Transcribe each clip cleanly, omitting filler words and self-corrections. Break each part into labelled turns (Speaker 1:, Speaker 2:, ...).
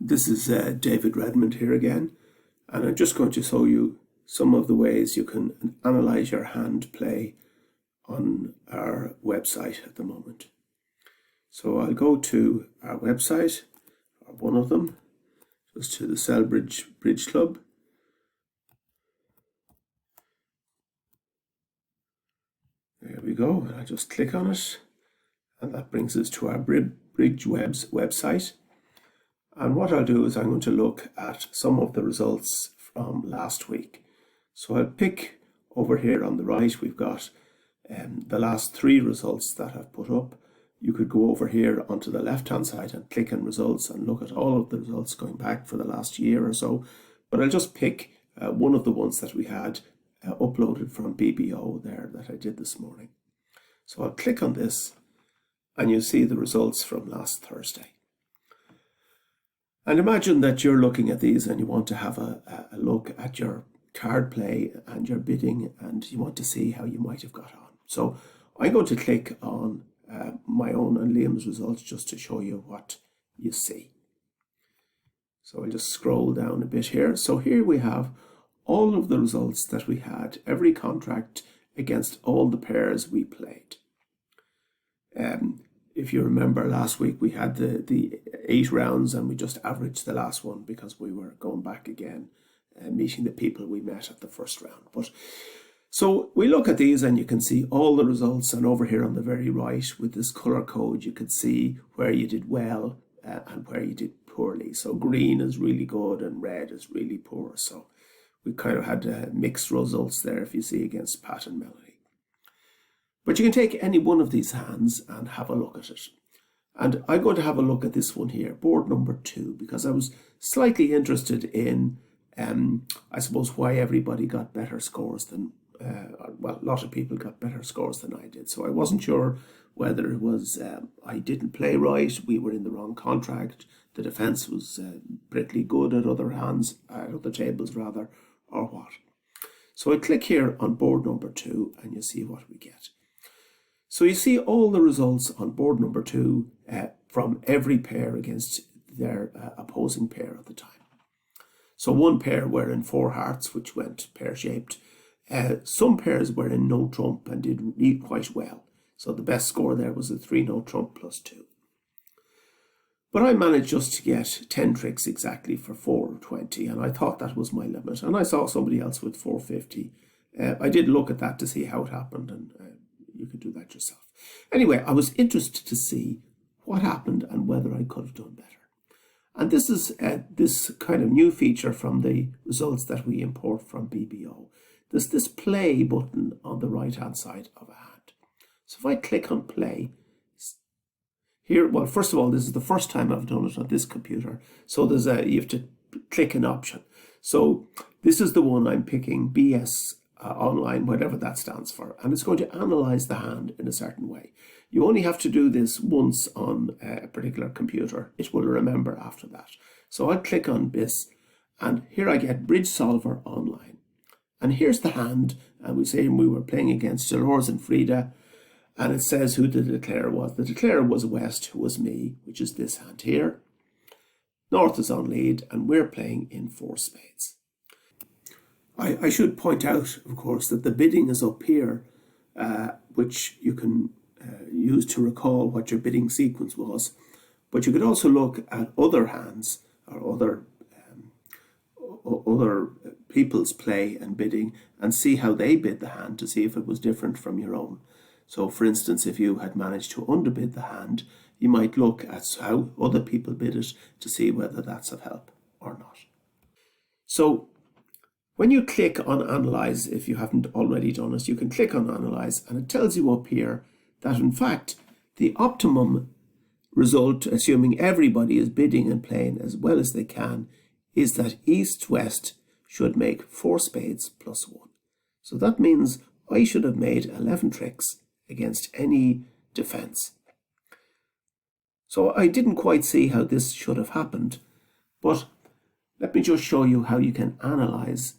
Speaker 1: This is David Redmond here again, and I'm just going to show you some of the ways you can analyze your hand play on our website at the moment. So I'll go to our website, or one of them, just to the Selbridge Bridge Club. There we go, and I just click on it, and that brings us to our Bridgewebs website. And what I'll do is I'm going to look at some of the results from last week. So I'll pick over here on the right, we've got the last 3 results that I've put up. You could go over here onto the left hand side and click on results and look at all of the results going back for the last year or so. But I'll just pick one of the ones that we had uploaded from BBO there that I did this morning. So I'll click on this and you'll see the results from last Thursday. And imagine that you're looking at these and you want to have a look at your card play and your bidding, and you want to see how you might have got on. So I'm going to click on my own and Liam's results just to show you what you see. So I'll just scroll down a bit here. So here we have all of the results that we had, every contract against all the pairs we played. If you remember last week, we had the 8 rounds and we just averaged the last one because we were going back again, meeting the people we met at the first round. But so we look at these and you can see all the results, and over here on the very right with this color code, you can see where you did well and where you did poorly. So green is really good and red is really poor. So we kind of had mixed results there, if you see, against Pat and Melanie. But you can take any one of these hands and have a look at it. And I'm going to have a look at this one here, board number 2, because I was slightly interested in, I suppose, why everybody got better scores than, well, a lot of people got better scores than I did. So I wasn't sure whether it was I didn't play right, we were in the wrong contract, the defence was pretty good at other hands, at other tables rather, or what. So I click here on board number 2 and you see what we get. So you see all the results on board number 2 from every pair against their opposing pair at the time. So one pair were in 4 hearts, which went pear-shaped. Some pairs were in no trump and did really quite well. So the best score there was a 3 no trump plus 2. But I managed just to get 10 tricks exactly for 420, and I thought that was my limit. And I saw somebody else with 450. I did look at that to see how it happened, and you could do that yourself. Anyway, I was interested to see what happened and whether I could have done better. And this is this kind of new feature from the results that we import from BBO. There's this play button on the right hand side of a hand. So if I click on play here, well, first of all, this is the first time I've done it on this computer. So there's you have to click an option. So this is the one I'm picking, BS online, whatever that stands for, and it's going to analyze the hand in a certain way. You only have to do this once on a particular computer. It will remember after that. So I'll click on this, and here I get Bridge Solver Online. And here's the hand, and we say we were playing against Dolores and Frida, and it says who the declarer was. The declarer was West, who was me, which is this hand here. North is on lead, and we're playing in 4 spades. I should point out, of course, that the bidding is up here, which you can use to recall what your bidding sequence was. But you could also look at other hands or other people's play and bidding and see how they bid the hand to see if it was different from your own. So, for instance, if you had managed to underbid the hand, you might look at how other people bid it to see whether that's of help or not. So, when you click on Analyze, if you haven't already done it, you can click on Analyze, and it tells you up here that, in fact, the optimum result, assuming everybody is bidding and playing as well as they can, is that East-West should make 4 spades plus 1. So that means I should have made 11 tricks against any defence. So I didn't quite see how this should have happened, but let me just show you how you can analyze,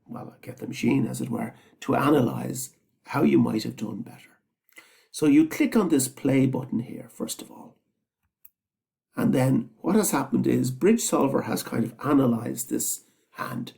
Speaker 1: well, get the machine, as it were, to analyze how you might have done better. So you click on this play button here, first of all, And then what has happened is Bridge Solver has kind of analysed this hand.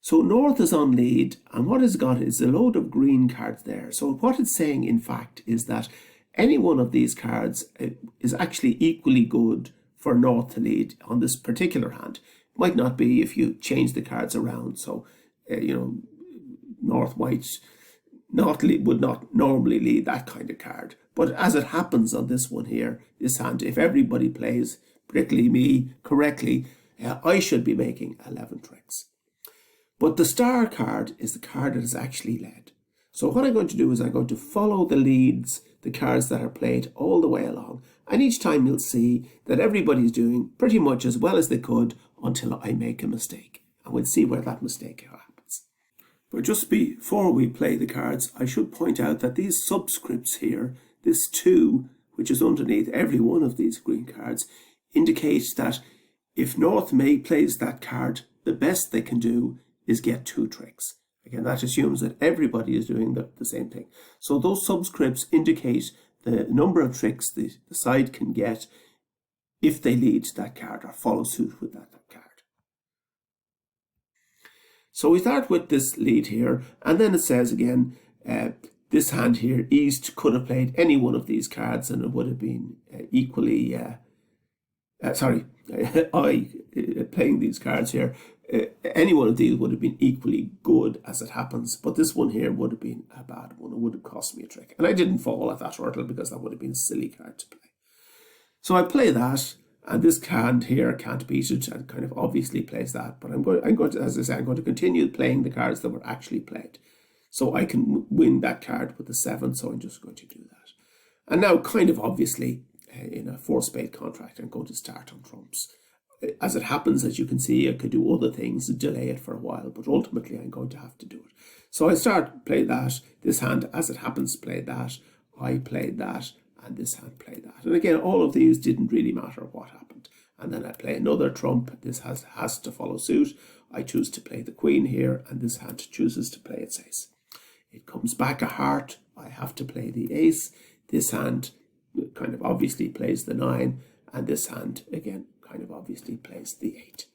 Speaker 1: So North is on lead, and what it's got is a load of green cards there. So what it's saying, in fact, is that any one of these cards is actually equally good for North to lead on this particular hand. It might not be if you change the cards around. So, North would not normally lead that kind of card. But as it happens on this one here, this hand, if everybody plays, particularly me, correctly, I should be making 11 tricks. But the star card is the card that is actually led. So what I'm going to do is I'm going to follow the leads, the cards that are played all the way along. And each time you'll see that everybody's doing pretty much as well as they could until I make a mistake. And we'll see where that mistake happens. But just before we play the cards, I should point out that these subscripts here, this 2, which is underneath every one of these green cards, indicates that if North plays that card, the best they can do is get 2 tricks. Again, that assumes that everybody is doing the same thing. So those subscripts indicate the number of tricks the side can get if they lead that card or follow suit with that card. So we start with this lead here, and then it says again, this hand here, East could have played any one of these cards and it would have been equally, I playing these cards here, any one of these would have been equally good as it happens, but this one here would have been a bad one. It would have cost me a trick. And I didn't fall at that hurdle because that would have been a silly card to play. So I play that, and this hand here can't beat it and kind of obviously plays that. But I'm going to, as I say, I'm going to continue playing the cards that were actually played. So I can win that card with the 7, so I'm just going to do that. And now, kind of obviously, in a 4-spade contract, I'm going to start on trumps. As it happens, as you can see, I could do other things and delay it for a while, but ultimately I'm going to have to do it. So I play that, this hand, as it happens, played that, I played that, and this hand played that. And again, all of these didn't really matter what happened. And then I play another trump, this has to follow suit. I choose to play the queen here, and this hand chooses to play its ace. It comes back a heart, I have to play the ace. This hand kind of obviously plays the 9, and this hand, again, kind of obviously plays the 8.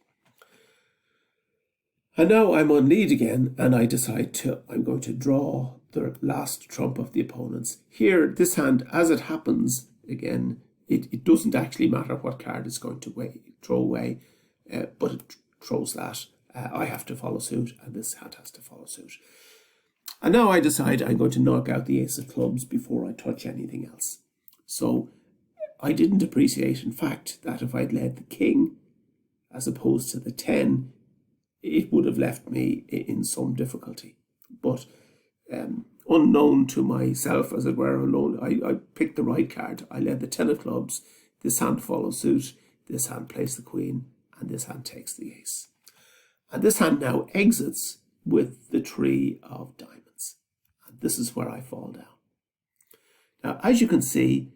Speaker 1: And now I'm on lead again, and I decide I'm going to draw the last trump of the opponents. Here, this hand, as it happens, again, it doesn't actually matter what card it's going to throw away, but it throws that. I have to follow suit, and this hand has to follow suit. And now I decide I'm going to knock out the ace of clubs before I touch anything else. So I didn't appreciate, in fact, that if I'd led the king as opposed to the 10, it would have left me in some difficulty. But unknown to myself, as it were, I picked the right card. I led the 10 of clubs. This hand follows suit. This hand plays the queen, and this hand takes the ace. And this hand now exits with the 3 of diamonds. And this is where I fall down. Now, as you can see,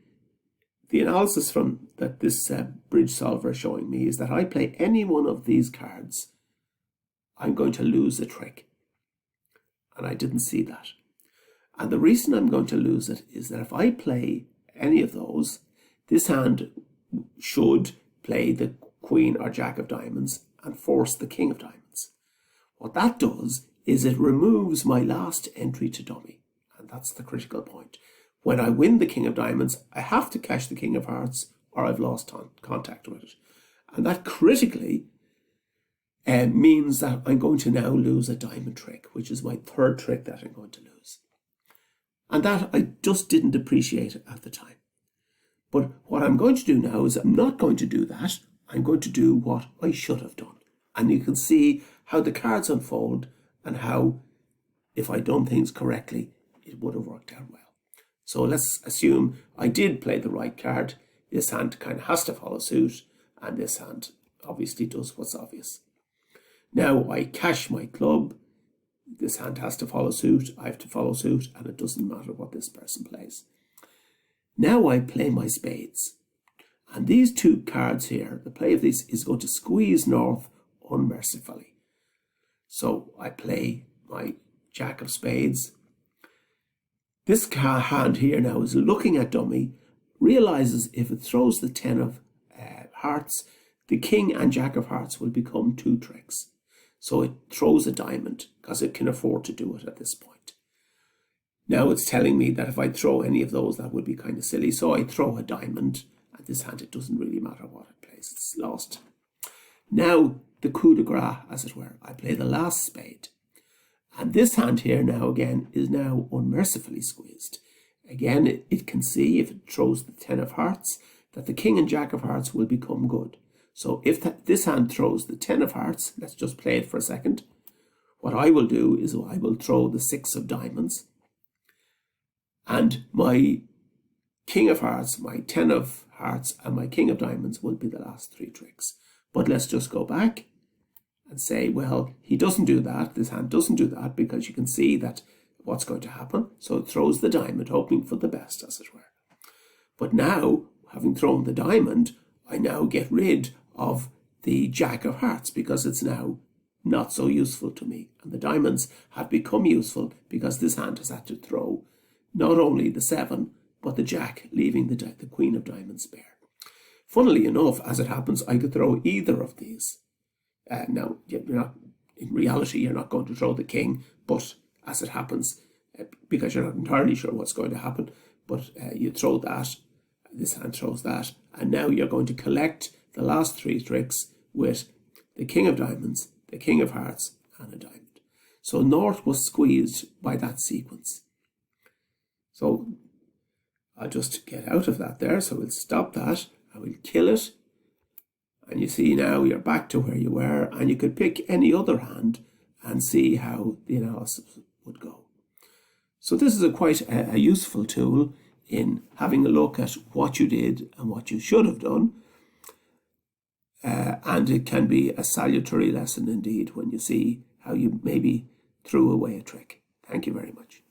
Speaker 1: the analysis from that this bridge solver is showing me is that I play any one of these cards, I'm going to lose a trick. And I didn't see that. And the reason I'm going to lose it is that if I play any of those, this hand should play the queen or jack of diamonds and force the king of diamonds. What that does is it removes my last entry to dummy. And that's the critical point. When I win the king of diamonds, I have to cash the king of hearts or I've lost contact with it. And that critically means that I'm going to now lose a diamond trick, which is my 3rd trick that I'm going to lose. And that I just didn't appreciate at the time. But what I'm going to do now is I'm not going to do that. I'm going to do what I should have done. And you can see how the cards unfold and how, if I'd done things correctly, it would have worked out well. So let's assume I did play the right card. This hand kind of has to follow suit, and this hand obviously does what's obvious. Now I cash my club. This hand has to follow suit. I have to follow suit, and it doesn't matter what this person plays. Now I play my spades. And these 2 cards here, the play of these is going to squeeze North unmercifully. So I play my jack of spades. This hand here now is looking at dummy, realizes if it throws the 10 of hearts, the king and jack of hearts will become 2 tricks. So it throws a diamond because it can afford to do it at this point. Now it's telling me that if I throw any of those, that would be kind of silly. So I throw a diamond. At this hand, it doesn't really matter what it plays. It's lost. Now, the coup de grace, as it were. I play the last spade. And this hand here now, again, is now unmercifully squeezed. Again, it can see, if it throws the 10 of hearts, that the king and jack of hearts will become good. So if this hand throws the 10 of hearts, let's just play it for a second. What I will do is I will throw the 6 of diamonds. And my king of hearts, my 10 of hearts, and my king of diamonds will be the last 3 tricks. But let's just go back and say, well, he doesn't do that. This hand doesn't do that, because you can see that what's going to happen. So it throws the diamond, hoping for the best, as it were. But now, having thrown the diamond, I now get rid of the jack of hearts, because it's now not so useful to me. And the diamonds have become useful because this hand has had to throw not only the 7, but the jack, leaving the queen of diamonds bare. Funnily enough, as it happens, I could throw either of these. Now, in reality, you're not going to throw the king, but as it happens, because you're not entirely sure what's going to happen, but you throw that, this hand throws that, and now you're going to collect the last 3 tricks with the king of diamonds, the king of hearts, and a diamond. So North was squeezed by that sequence. So I'll just get out of that there. So we'll stop that. I will kill it. And you see now you're back to where you were, and you could pick any other hand and see how the analysis would go. So this is quite a useful tool in having a look at what you did and what you should have done. And it can be a salutary lesson indeed when you see how you maybe threw away a trick. Thank you very much.